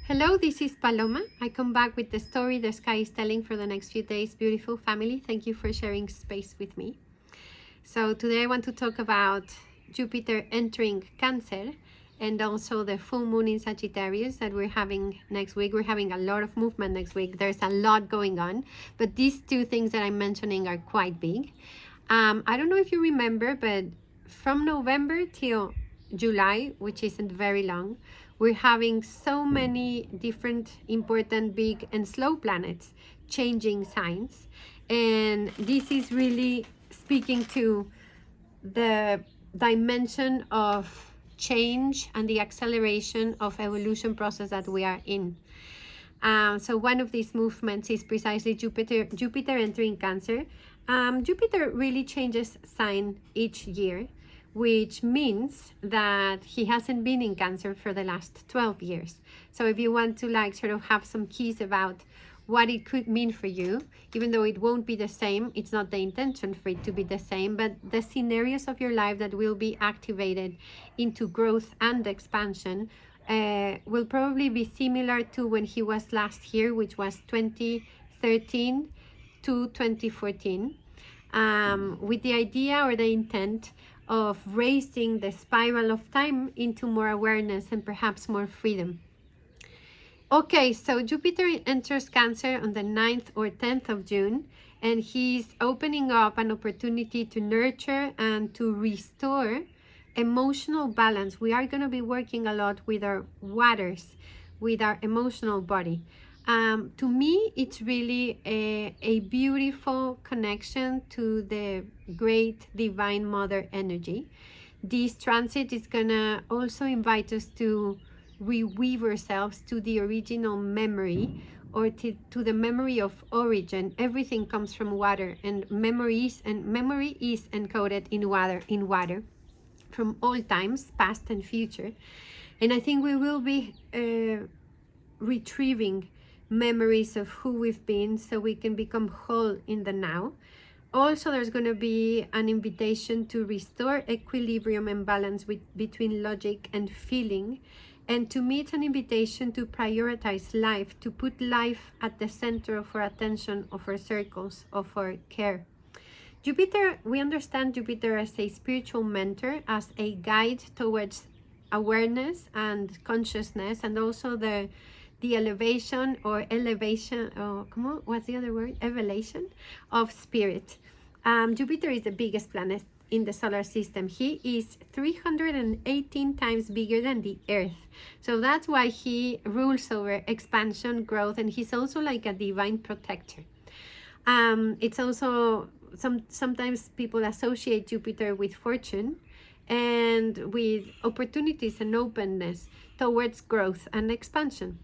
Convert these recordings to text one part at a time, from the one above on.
Hello, this is Paloma. I come back with the story the sky is telling for the next few days. Beautiful family, thank you for sharing space with me. So today I want to talk about Jupiter entering Cancer and also the full moon in Sagittarius that we're having next week. We're having a lot of movement next week. There's a lot going on, but these two things that I'm mentioning are quite big. I don't know if you remember, but from November till July, which isn't very long, we're having so many different important big and slow planets changing signs, and this is really speaking to the dimension of change and the acceleration of evolution process that we are in. So one of these movements is precisely Jupiter entering Cancer. Jupiter really changes sign each year, which means that he hasn't been in Cancer for the last 12 years. So if you want to sort of have some keys about what it could mean for you, even though it won't be the same, it's not the intention for it to be the same, but the scenarios of your life that will be activated into growth and expansion will probably be similar to when he was last here, which was 2013 to 2014, with the idea or the intent of raising the spiral of time into more awareness and perhaps more freedom. Okay, so Jupiter enters Cancer on the 9th or 10th of June, and he's opening up an opportunity to nurture and to restore emotional balance. We are going to be working a lot with our waters, with our emotional body. To me, it's really a beautiful connection to the great divine mother energy. This transit is gonna also invite us to reweave ourselves to the original memory, or to the memory of origin. Everything comes from water, and memory is encoded in water from all times, past and future. And I think we will be retrieving memories of who we've been so we can become whole in the now. Also, there's going to be an invitation to restore equilibrium and balance between logic and feeling. And to me, it's an invitation to prioritize life, to put life at the center of our attention, of our circles, of our care. Jupiter, we understand Jupiter as a spiritual mentor, as a guide towards awareness and consciousness, and also the elevation or elevation, what's the other word? Elevation of spirit. Jupiter is the biggest planet in the solar system. He is 318 times bigger than the Earth. So that's why he rules over expansion, growth, and he's also like a divine protector. It's also, sometimes people associate Jupiter with fortune and with opportunities and openness towards growth and expansion.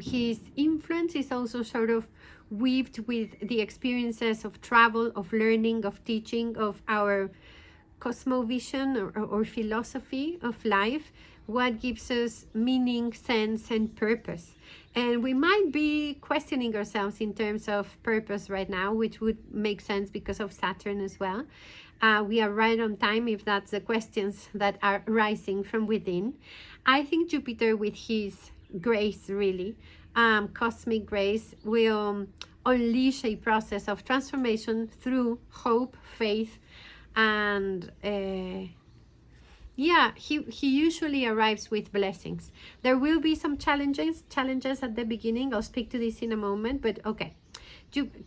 His influence is also sort of weaved with the experiences of travel, of learning, of teaching, of our cosmovision or philosophy of life, what gives us meaning, sense, and purpose. And we might be questioning ourselves in terms of purpose right now, which would make sense because of Saturn as well. We are right on time if that's the questions that are rising from within. I think Jupiter, with his grace, really cosmic grace, will unleash a process of transformation through hope, faith, and he usually arrives with blessings. There will be some challenges at the beginning. I'll speak to this in a moment, but okay.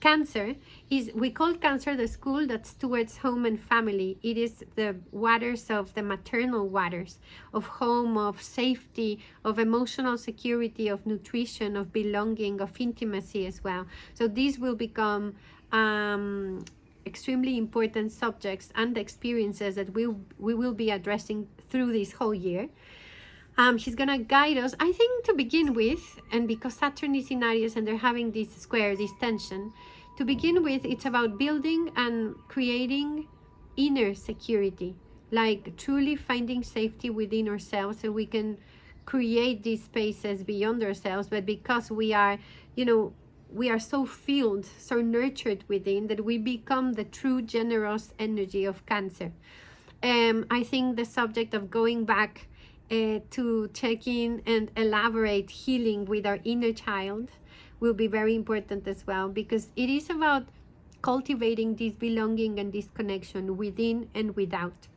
Cancer is, we call Cancer the school that's towards home and family. It is the waters of the maternal waters, of home, of safety, of emotional security, of nutrition, of belonging, of intimacy as well. So these will become extremely important subjects and experiences that we will be addressing through this whole year. He's gonna guide us, I think, to begin with, and because Saturn is in Aries and they're having this square, this tension, to begin with, it's about building and creating inner security, like truly finding safety within ourselves so we can create these spaces beyond ourselves. But because we are, we are so filled, so nurtured within, that we become the true generous energy of Cancer. I think the subject of going back to check in and elaborate healing with our inner child will be very important as well, because it is about cultivating this belonging and this connection within and without.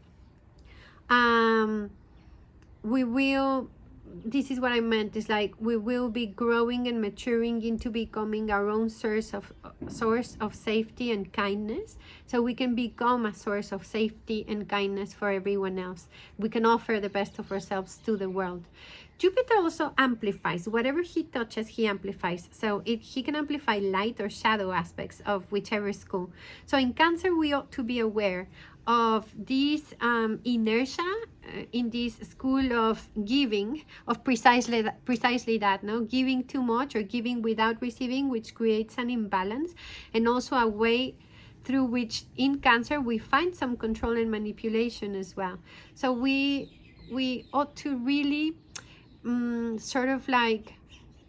We will, this is what I meant, is like we will be growing and maturing into becoming our own source of safety and kindness, so we can become a source of safety and kindness for everyone else. We can offer the best of ourselves to the world. Jupiter also amplifies whatever he touches. He amplifies, so he can amplify light or shadow aspects of whichever school. So in Cancer, we ought to be aware of this inertia in this school of giving, of precisely that, no, giving too much or giving without receiving, which creates an imbalance, and also a way through which in Cancer we find some control and manipulation as well. So we ought to really sort of like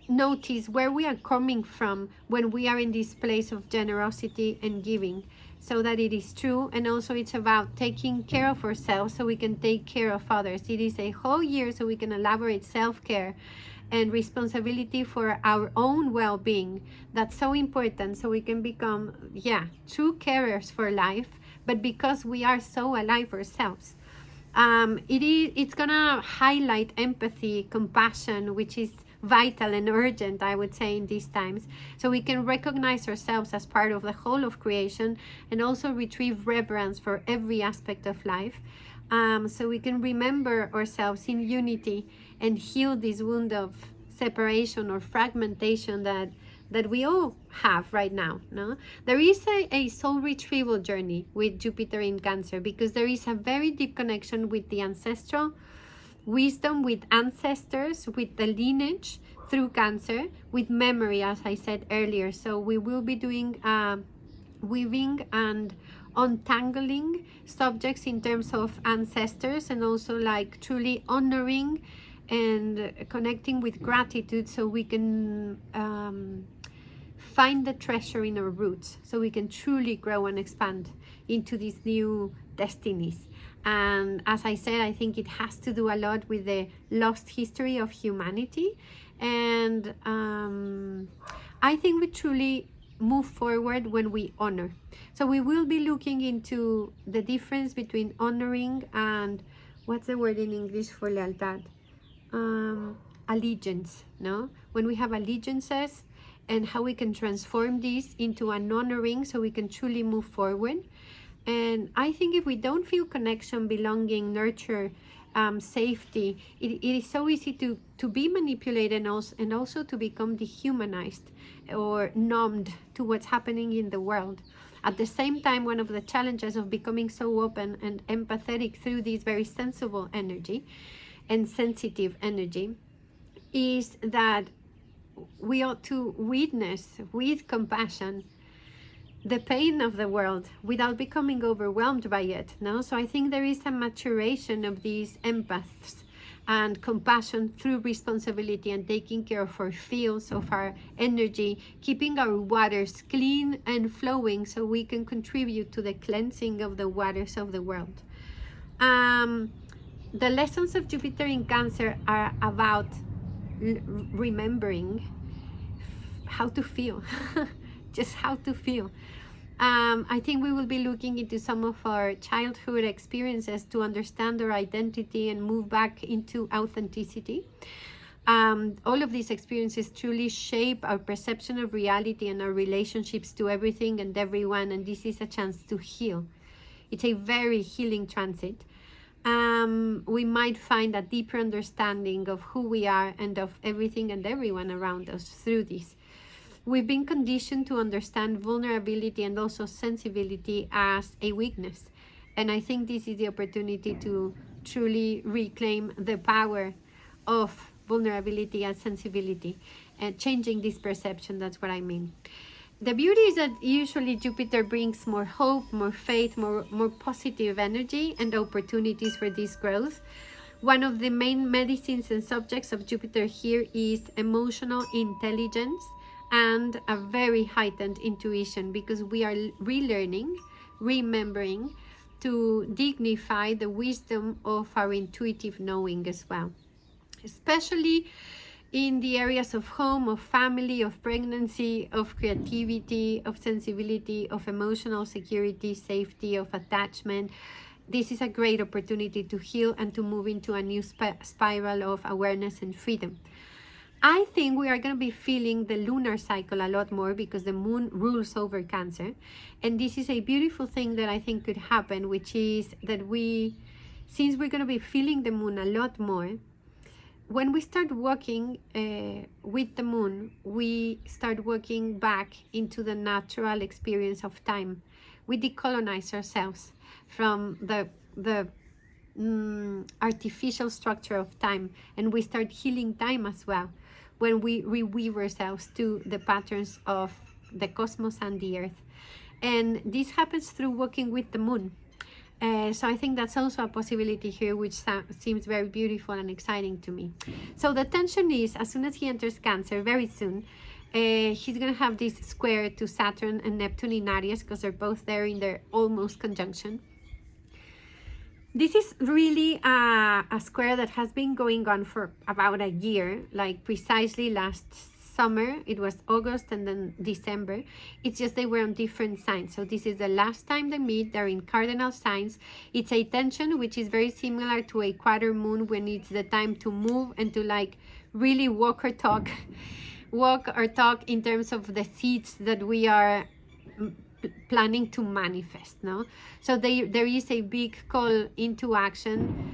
notice where we are coming from when we are in this place of generosity and giving, so that it is true. And also it's about taking care of ourselves so we can take care of others. It is a whole year so we can elaborate self-care and responsibility for our own well-being. That's so important, so we can become true carers for life, but because we are so alive ourselves. It's gonna highlight empathy, compassion, which is vital and urgent, I would say, in these times, so we can recognize ourselves as part of the whole of creation, and also retrieve reverence for every aspect of life, so we can remember ourselves in unity and heal this wound of separation or fragmentation that we all have right now. No, there is a soul retrieval journey with Jupiter in Cancer, because there is a very deep connection with the ancestral wisdom, with ancestors, with the lineage through Cancer, with memory, as I said earlier. So we will be doing weaving and untangling subjects in terms of ancestors, and also like truly honoring and connecting with gratitude, so we can find the treasure in our roots, so we can truly grow and expand into these new destinies. And as I said, I think it has to do a lot with the lost history of humanity. And I think we truly move forward when we honor. So we will be looking into the difference between honoring and, what's the word in English for lealtad? Allegiance, no? When we have allegiances, and how we can transform this into an honoring, so we can truly move forward. And I think if we don't feel connection, belonging, nurture, safety, it is so easy to be manipulated, and also to become dehumanized or numbed to what's happening in the world. At the same time, one of the challenges of becoming so open and empathetic through this very sensible energy and sensitive energy is that we ought to witness with compassion the pain of the world without becoming overwhelmed by it. No, so I think there is a maturation of these empaths and compassion through responsibility and taking care of our fields, of our energy, keeping our waters clean and flowing, so we can contribute to the cleansing of the waters of the world. The lessons of Jupiter in Cancer are about remembering how to feel, just how to feel. I think we will be looking into some of our childhood experiences to understand our identity and move back into authenticity. All of these experiences truly shape our perception of reality and our relationships to everything and everyone, and this is a chance to heal. It's a very healing transit. We might find a deeper understanding of who we are and of everything and everyone around us through this. We've been conditioned to understand vulnerability and also sensibility as a weakness. And I think this is the opportunity to truly reclaim the power of vulnerability and sensibility, and changing this perception. That's what I mean. The beauty is that usually Jupiter brings more hope, more faith, more positive energy and opportunities for this growth. One of the main medicines and subjects of Jupiter here is emotional intelligence and a very heightened intuition, because we are relearning, remembering to dignify the wisdom of our intuitive knowing as well, especially in the areas of home, of family, of pregnancy, of creativity, of sensibility, of emotional security, safety, of attachment. This is a great opportunity to heal and to move into a new spiral of awareness and freedom. I think we are going to be feeling the lunar cycle a lot more because the moon rules over Cancer. And this is a beautiful thing that I think could happen, which is that since we're going to be feeling the moon a lot more, when we start working with the moon, we start working back into the natural experience of time. We decolonize ourselves from the artificial structure of time, and we start healing time as well when we reweave ourselves to the patterns of the cosmos and the earth. And this happens through working with the moon. So I think that's also a possibility here, which seems very beautiful and exciting to me. So the tension is, as soon as he enters Cancer, very soon, he's going to have this square to Saturn and Neptune in Aries, because they're both there in their almost conjunction. This is really a square that has been going on for about a year, like precisely last summer. It was August and then December. It's just they were on different signs. So this is the last time they meet. They're in cardinal signs. It's a tension which is very similar to a quarter moon, when it's the time to move and to like really walk or talk in terms of the seeds that we are planning to manifest. No, so there is a big call into action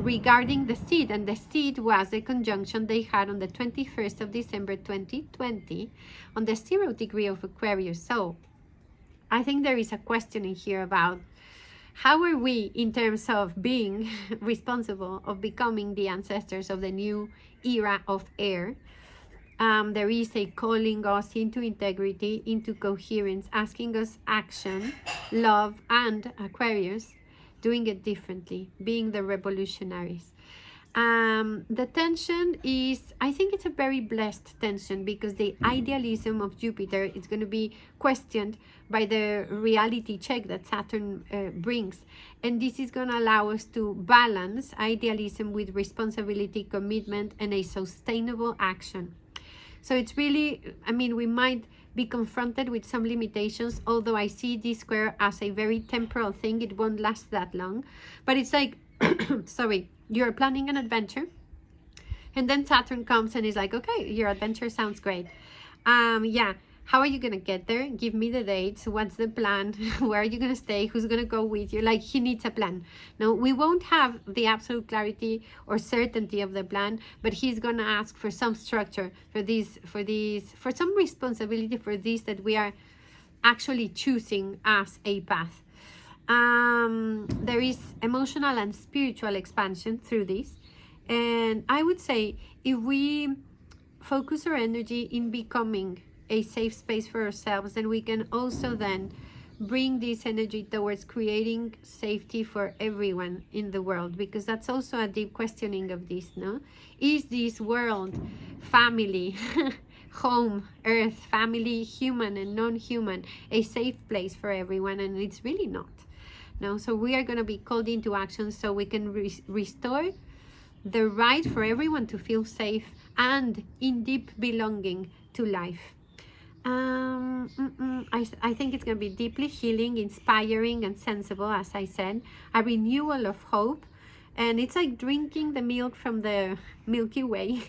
regarding the seed, and the seed was a conjunction they had on the 21st of December 2020 on the 0 degree of Aquarius. So I think there is a question in here about how are we in terms of being responsible of becoming the ancestors of the new era of air. There is a calling us into integrity, into coherence, asking us action, love, and Aquarius doing it differently, being the revolutionaries. The tension is, I think it's a very blessed tension, because the idealism of Jupiter is going to be questioned by the reality check that Saturn brings. And this is going to allow us to balance idealism with responsibility, commitment, and a sustainable action. So it's really, I mean, we might be confronted with some limitations, although I see this square as a very temporal thing. It won't last that long. But it's like, sorry, you're planning an adventure, and then Saturn comes and is like, okay, your adventure sounds great. Yeah, how are you going to get there? Give me the dates. What's the plan? Where are you going to stay? Who's going to go with you? Like, he needs a plan. No, we won't have the absolute clarity or certainty of the plan, but he's going to ask for some structure for some responsibility for this that we are actually choosing as a path. There is emotional and spiritual expansion through this. And I would say, if we focus our energy in becoming a safe space for ourselves, then we can also then bring this energy towards creating safety for everyone in the world, because that's also a deep questioning of this. No, is this world, family, home, earth, family, human and non-human, a safe place for everyone? And it's really not. No, so we are going to be called into action so we can restore the right for everyone to feel safe and in deep belonging to life. I think it's going to be deeply healing, inspiring, and sensible, as I said, a renewal of hope. And it's like drinking the milk from the Milky Way,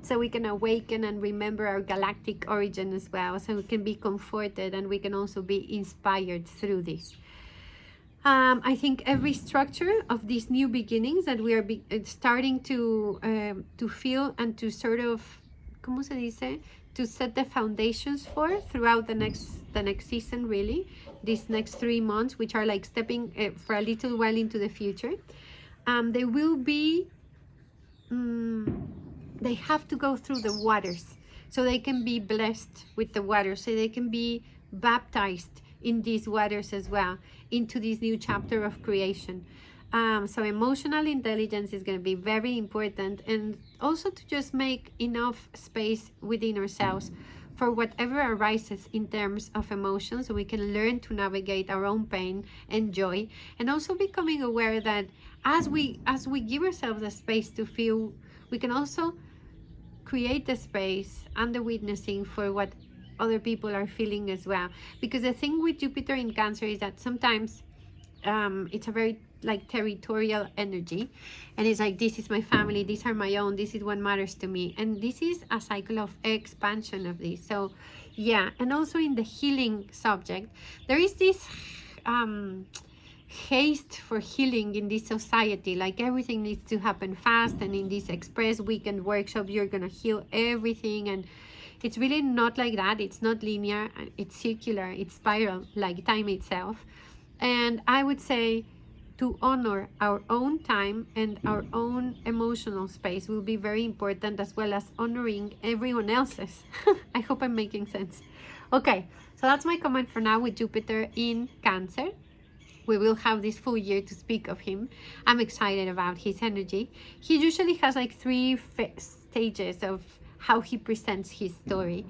so we can awaken and remember our galactic origin as well, so we can be comforted and we can also be inspired through this. I think every structure of these new beginnings that we are starting to feel and to sort of, ¿cómo se dice? To set the foundations for throughout the next season, really, these next 3 months, which are like stepping for a little while into the future. They will be, they have to go through the waters, so they can be blessed with the water, so they can be baptized in these waters as well, into this new chapter of creation. So emotional intelligence is going to be very important, and also to just make enough space within ourselves for whatever arises in terms of emotions, so we can learn to navigate our own pain and joy, and also becoming aware that as we give ourselves a space to feel, we can also create the space and the witnessing for what other people are feeling as well. Because the thing with Jupiter in Cancer is that sometimes it's a very like territorial energy, and it's like, this is my family, these are my own, this is what matters to me, and this is a cycle of expansion of this. So yeah, and also in the healing subject, there is this haste for healing in this society, like everything needs to happen fast, and in this express weekend workshop you're gonna heal everything, and it's really not like that. It's not linear, it's circular, it's spiral like time itself. And I would say to honor our own time and our own emotional space will be very important, as well as honoring everyone else's. I hope I'm making sense. Okay, so that's my comment for now with Jupiter in Cancer. We will have this full year to speak of him. I'm excited about his energy. He usually has like 3 stages of how he presents his story.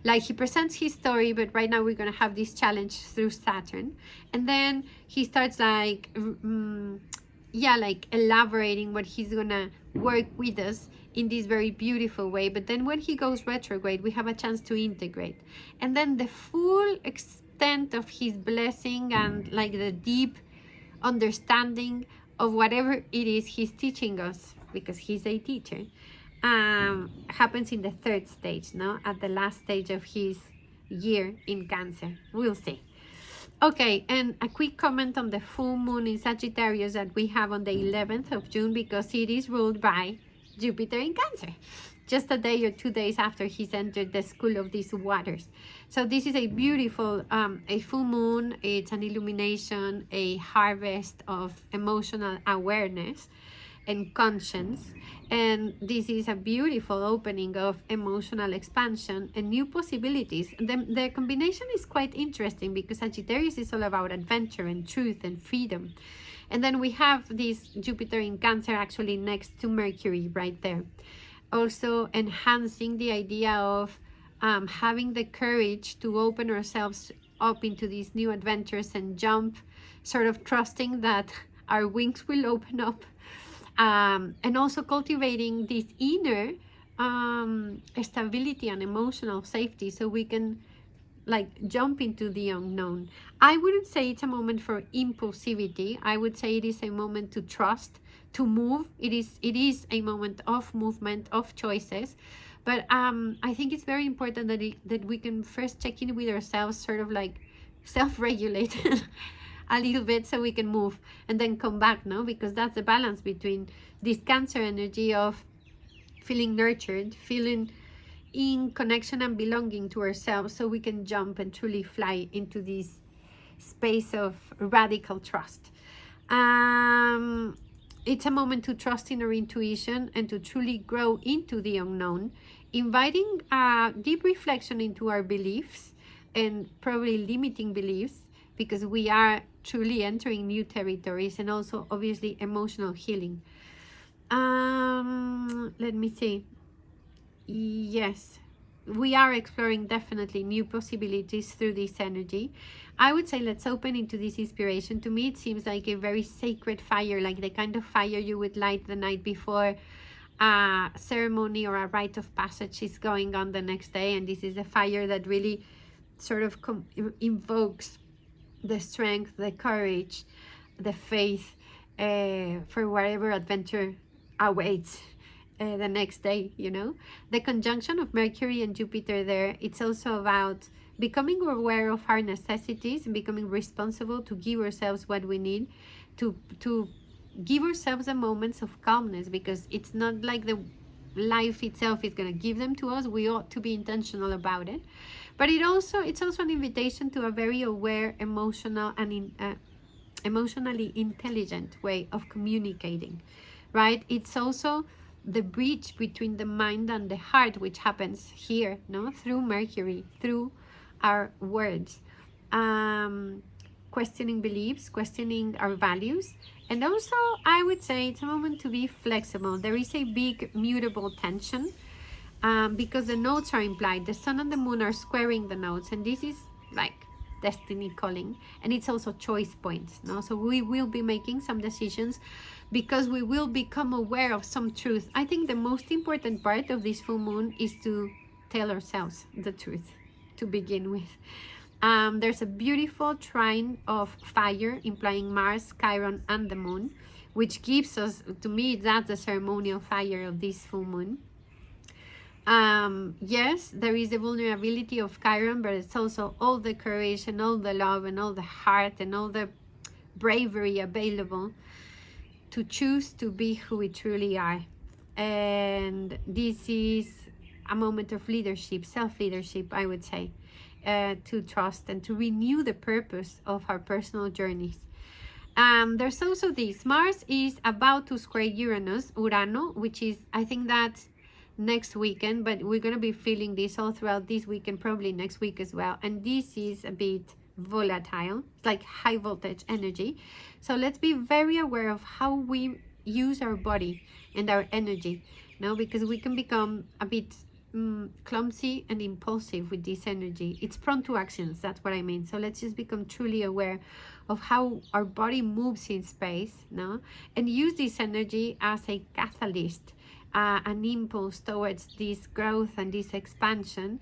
Like, he presents his story, but right now we're going to have this challenge through Saturn. And then he starts like, like elaborating what he's going to work with us in this very beautiful way. But then when he goes retrograde, we have a chance to integrate. And then the full extent of his blessing and like the deep understanding of whatever it is he's teaching us, because he's a teacher, happens in the 3rd stage, no? At the last stage of his year in Cancer. We'll see. Okay, and a quick comment on the full moon in Sagittarius that we have on the 11th of June, because it is ruled by Jupiter in Cancer, just a day or 2 days after he's entered the school of these waters. So this is a beautiful, a full moon. It's an illumination, a harvest of emotional awareness and conscience, and this is a beautiful opening of emotional expansion and new possibilities. The combination is quite interesting, because Sagittarius is all about adventure and truth and freedom, and then we have this Jupiter in Cancer actually next to Mercury right there, also enhancing the idea of having the courage to open ourselves up into these new adventures and jump, sort of trusting that our wings will open up. And also cultivating this inner stability and emotional safety, so we can like jump into the unknown. I wouldn't say it's a moment for impulsivity. I would say it is a moment to trust, to move. It is a moment of movement, of choices. But I think it's very important that we can first check in with ourselves, sort of like self-regulate a little bit, so we can move and then come back, no? Because that's the balance between this Cancer energy of feeling nurtured, feeling in connection and belonging to ourselves, so we can jump and truly fly into this space of radical trust. It's a moment to trust in our intuition and to truly grow into the unknown, inviting deep reflection into our beliefs and probably limiting beliefs, because we are truly entering new territories, and also obviously emotional healing. Let me see. Yes, we are exploring definitely new possibilities through this energy. I would say let's open into this inspiration. To me, it seems like a very sacred fire, like the kind of fire you would light the night before a ceremony or a rite of passage is going on the next day. And this is a fire that really sort of invokes the strength, the courage, the faith for whatever adventure awaits the next day, you know. The conjunction of Mercury and Jupiter there, it's also about becoming aware of our necessities and becoming responsible to give ourselves what we need, to give ourselves the moments of calmness, because it's not like the life itself is going to give them to us. We ought to be intentional about it. But it's also an invitation to a very aware, emotional and emotionally intelligent way of communicating, right? It's also the bridge between the mind and the heart, which happens here, no, through Mercury, through our words, questioning beliefs, questioning our values. And also, I would say it's a moment to be flexible. There is a big mutable tension because the nodes are implied. The sun and the moon are squaring the nodes, and this is like destiny calling, and it's also choice points, no? So we will be making some decisions because we will become aware of some truth. I think the most important part of this full moon is to tell ourselves the truth to begin with. There's a beautiful trine of fire implying Mars, Chiron, and the moon, which gives us, to me, that's the ceremonial fire of this full moon. Yes, there is the vulnerability of Chiron, but it's also all the courage and all the love and all the heart and all the bravery available to choose to be who we truly are. And this is a moment of leadership, self-leadership, I would say, to trust and to renew the purpose of our personal journeys. There's also this, Mars is about to square Uranus, Urano, which is, I think that's next weekend, but we're going to be feeling this all throughout this weekend, probably next week as well. And this is a bit volatile. It's like high voltage energy. So let's be very aware of how we use our body and our energy, no? Because we can become a bit clumsy and impulsive with this energy. It's prone to actions, that's what I mean. So let's just become truly aware of how our body moves in space, no? And use this energy as a catalyst, an impulse towards this growth and this expansion,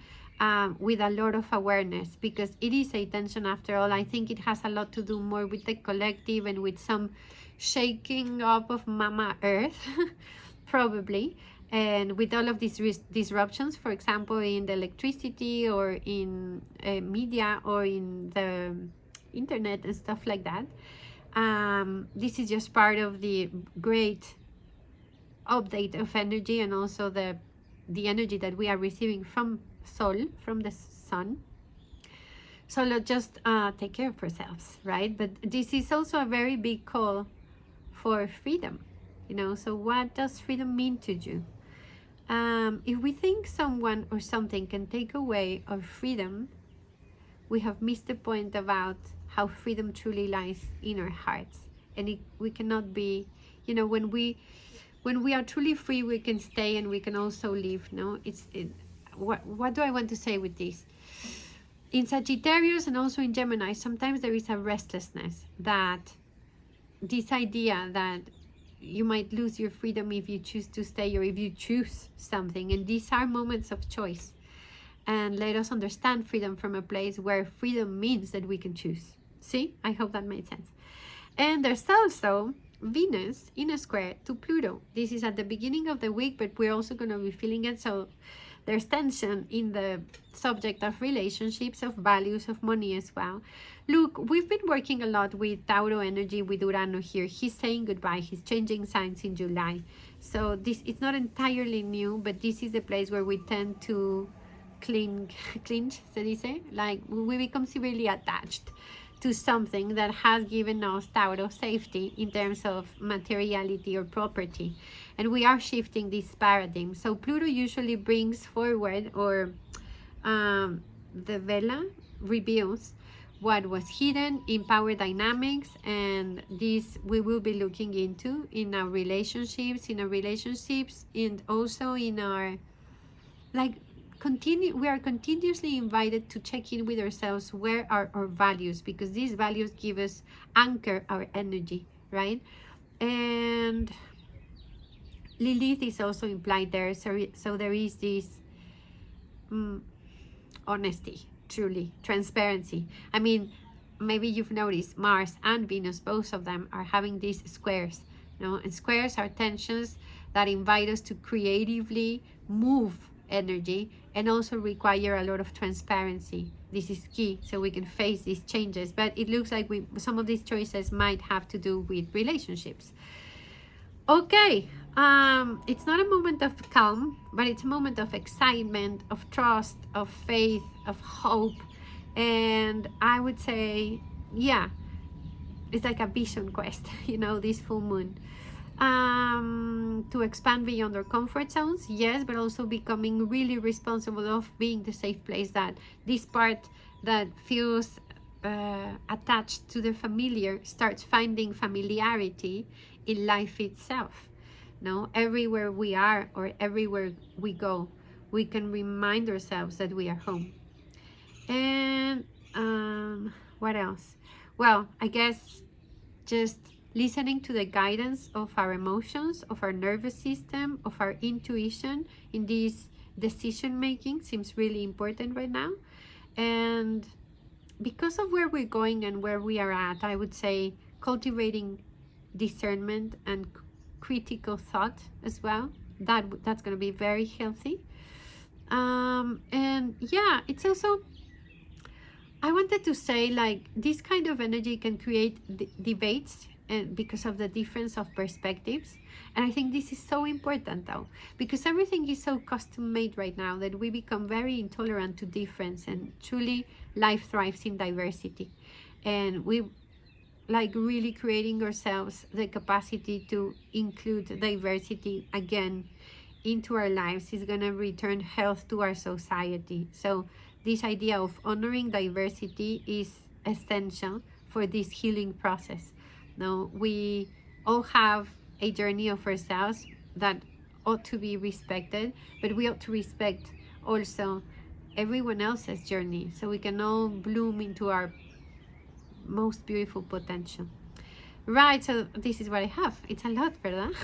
with a lot of awareness, because it is a tension after all. I think it has a lot to do more with the collective and with some shaking up of Mama Earth, probably, and with all of these disruptions, for example, in the electricity or in media or in the internet and stuff like that. This is just part of the great update of energy, and also the energy that we are receiving from Sol, from the sun. So let's just take care of ourselves, right? But this is also a very big call for freedom, you know. So what does freedom mean to you? If we think someone or something can take away our freedom, we have missed the point about how freedom truly lies in our hearts. And we cannot be, you know, when we are truly free, we can stay and we can also leave, no? What do I want to say with this? In Sagittarius and also in Gemini, sometimes there is a restlessness, that this idea that you might lose your freedom if you choose to stay or if you choose something. And these are moments of choice. And let us understand freedom from a place where freedom means that we can choose. See? I hope that made sense. And there's also Venus in a square to Pluto. This is at the beginning of the week, but we're also going to be feeling it. So there's tension in the subject of relationships, of values, of money as well. Look, we've been working a lot with Tauro energy, with Urano here. He's saying goodbye. He's changing signs in July. So this, it's not entirely new, but this is the place where we tend to clinch, se dice? Like we become severely attached to something that has given us Tauro safety in terms of materiality or property. And we are shifting this paradigm. So Pluto usually brings forward, or the Vela reveals what was hidden in power dynamics, and this we will be looking into in our relationships, and also in our, like, we are continuously invited to check in with ourselves. Where are our values? Because these values give us, anchor our energy, right? And Lilith is also implied there. So there is this honesty, truly, transparency. I mean, maybe you've noticed Mars and Venus, both of them are having these squares, you know, and squares are tensions that invite us to creatively move energy, and also require a lot of transparency. This is key, so we can face these changes. But it looks like some of these choices might have to do with relationships. Okay, it's not a moment of calm, but it's a moment of excitement, of trust, of faith, of hope. And I would say, yeah, it's like a vision quest, you know, this full moon. To expand beyond our comfort zones, yes, but also becoming really responsible of being the safe place, that this part that feels attached to the familiar starts finding familiarity in life itself. No, everywhere we are or everywhere we go, we can remind ourselves that we are home. And what else? Well, I guess just listening to the guidance of our emotions, of our nervous system, of our intuition in this decision making seems really important right now. And because of where we're going and where we are at, I would say cultivating discernment and critical thought as well. That's going to be very healthy. And yeah, it's also, I wanted to say, like, this kind of energy can create debates, and because of the difference of perspectives. And I think this is so important, though, because everything is so custom made right now that we become very intolerant to difference, and truly life thrives in diversity. And we like really creating ourselves the capacity to include diversity again into our lives is going to return health to our society. So this idea of honoring diversity is essential for this healing process. Now, we all have a journey of ourselves that ought to be respected, but we ought to respect also everyone else's journey, so we can all bloom into our most beautiful potential. Right, so this is what I have. It's a lot, ¿verdad?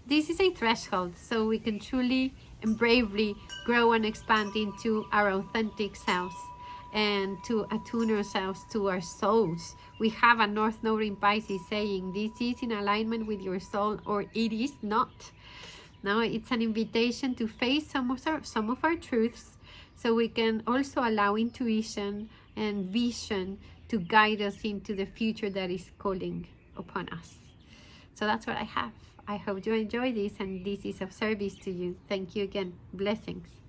This is a threshold, so we can truly and bravely grow and expand into our authentic selves and to attune ourselves to our souls. We have a North Node in Pisces saying, this is in alignment with your soul, or it is not. Now it's an invitation to face some of our truths, so we can also allow intuition and vision to guide us into the future that is calling upon us. So that's what I have. I hope you enjoy this, and this is of service to you. Thank you again. Blessings.